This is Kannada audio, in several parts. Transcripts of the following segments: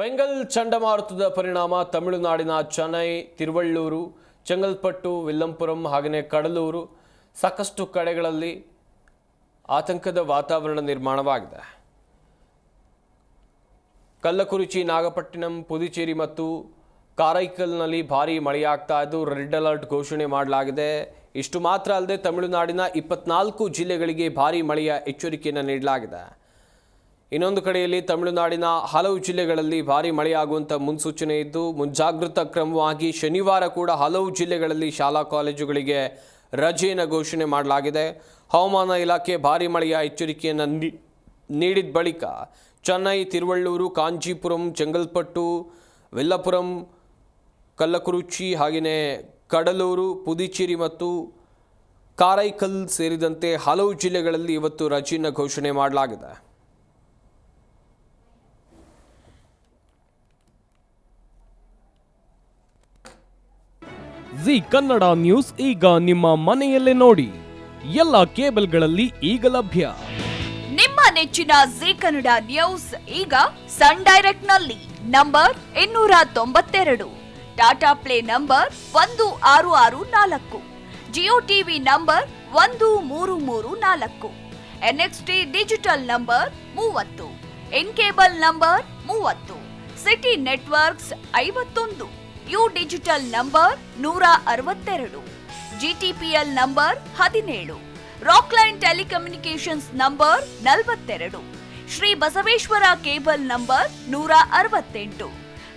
ಪೆಂಗಲ್ ಚಂಡಮಾರುತದ ಪರಿಣಾಮ ತಮಿಳುನಾಡಿನ ಚೆನ್ನೈ, ತಿರುವಳ್ಳೂರು, ಚೆಂಗಲ್ಪಟ್ಟು, ವಿಲ್ಲಂಪುರಂ ಹಾಗೆಯೇ ಕಡಲೂರು ಸಾಕಷ್ಟು ಕಡೆಗಳಲ್ಲಿ ಆತಂಕದ ವಾತಾವರಣ ನಿರ್ಮಾಣವಾಗಿದೆ. ಕಲ್ಲಕುರಿಚಿ, ನಾಗಪಟ್ಟಿಣಂ, ಪುದುಚೇರಿ ಮತ್ತು ಕಾರೈಕಲ್ನಲ್ಲಿ ಭಾರೀ ಮಳೆಯಾಗ್ತಾ ಇದ್ದು ರೆಡ್ ಅಲರ್ಟ್ ಘೋಷಣೆ ಮಾಡಲಾಗಿದೆ. ಇಷ್ಟು ಮಾತ್ರ ಅಲ್ಲದೆ ತಮಿಳುನಾಡಿನ 24 ಜಿಲ್ಲೆಗಳಿಗೆ ಭಾರೀ ಮಳೆಯ ಎಚ್ಚರಿಕೆಯನ್ನು ನೀಡಲಾಗಿದೆ. ಇನ್ನೊಂದು ಕಡೆಯಲ್ಲಿ ತಮಿಳುನಾಡಿನ ಹಲವು ಜಿಲ್ಲೆಗಳಲ್ಲಿ ಭಾರೀ ಮಳೆಯಾಗುವಂಥ ಮುನ್ಸೂಚನೆ ಇದ್ದು ಮುಂಜಾಗ್ರತಾ ಕ್ರಮವಾಗಿ ಶನಿವಾರ ಕೂಡ ಹಲವು ಜಿಲ್ಲೆಗಳಲ್ಲಿ ಶಾಲಾ ಕಾಲೇಜುಗಳಿಗೆ ರಜೆಯನ್ನು ಘೋಷಣೆ ಮಾಡಲಾಗಿದೆ. ಹವಾಮಾನ ಇಲಾಖೆ ಭಾರೀ ಮಳೆಯ ಎಚ್ಚರಿಕೆಯನ್ನು ನೀಡಿದ ಬಳಿಕ ಚೆನ್ನೈ, ತಿರುವಳ್ಳೂರು, ಕಾಂಚೀಪುರಂ, ಚೆಂಗಲ್ಪಟ್ಟು, ವಿಲ್ಲಪುರಂ, ಕಲ್ಲಕುರುಚಿ ಹಾಗೆಯೇ ಕಡಲೂರು, ಪುದುಚೇರಿ ಮತ್ತು ಕಾರೈಕಲ್ ಸೇರಿದಂತೆ ಹಲವು ಜಿಲ್ಲೆಗಳಲ್ಲಿ ಇವತ್ತು ರಜೆಯನ್ನು ಘೋಷಣೆ ಮಾಡಲಾಗಿದೆ. ಜಿ ಕನ್ನಡ ನ್ಯೂಸ್ ಈಗ ನಿಮ್ಮ ಮನೆಯಲ್ಲೇ ನೋಡಿ. ಎಲ್ಲ ಕೇಬಲ್ಗಳಲ್ಲಿ ಈಗ ಲಭ್ಯ. ನಿಮ್ಮ ನೆಚ್ಚಿನ ಜಿ ಕನ್ನಡ ನ್ಯೂಸ್ ಈಗ ಸನ್ ಡೈರೆಕ್ಟ್ ನಲ್ಲಿ number 292, Tata play number 1664, Jio TV number 1334, NXT digital number 30, N cable number 30, city networks 51, U digital number 162, GTPL number 17, Rockline telecommunications number 42, Shri Basaveshwara cable number 168,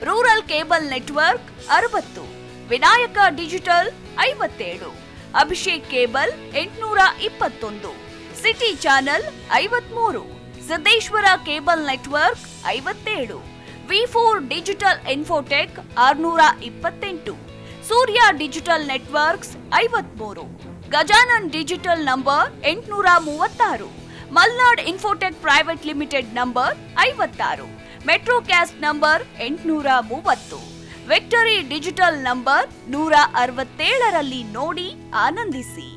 rural cable network 60, Vinayaka digital 57, Abhishek cable 821, city channel 53, Siddeshwara cable network 57, ವಿ4 digital infotech 628, Surya digital networks 53, Gajanan digital number 836, Malnad infotech private limited number 56, Metrocast number 830, victory digital number 167ರಲ್ಲಿ ನೋಡಿ ಆನಂದಿಸಿ.